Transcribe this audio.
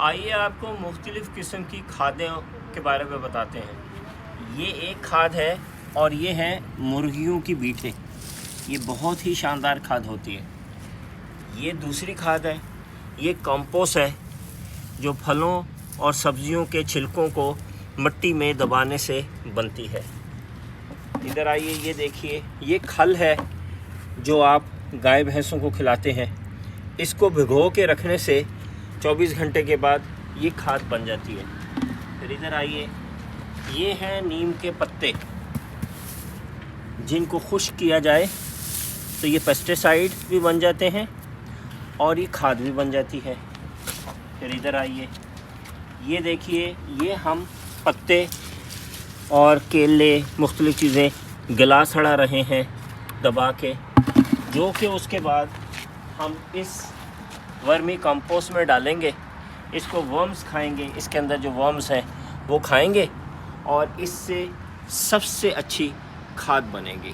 आइए आपको मुख्तलिफ़ किस्म की खादों के बारे में बताते हैं। ये एक खाद है और ये है मुर्गियों की बीटें। ये बहुत ही शानदार खाद होती है। ये दूसरी खाद है, ये कंपोस्ट है जो फलों और सब्जियों के छिलकों को मिट्टी में दबाने से बनती है। इधर आइए, ये देखिए, ये खल है जो आप गाय भैंसों को खिलाते हैं। इसको भिगो के रखने से 24 घंटे के बाद ये खाद बन जाती है। फिर इधर आइए, ये हैं नीम के पत्ते, जिनको खुश्क किया जाए तो ये पेस्टिसाइड भी बन जाते हैं और ये खाद भी बन जाती है। फिर इधर आइए, ये देखिए, ये हम पत्ते और केले मुख्तलिफ़ चीज़ें गला सड़ा रहे हैं दबा के, जो कि उसके बाद हम इस वर्मी कंपोस्ट में डालेंगे। इसको वर्म्स खाएंगे, इसके अंदर जो वर्म्स हैं वो खाएंगे और इससे सबसे अच्छी खाद बनेगी।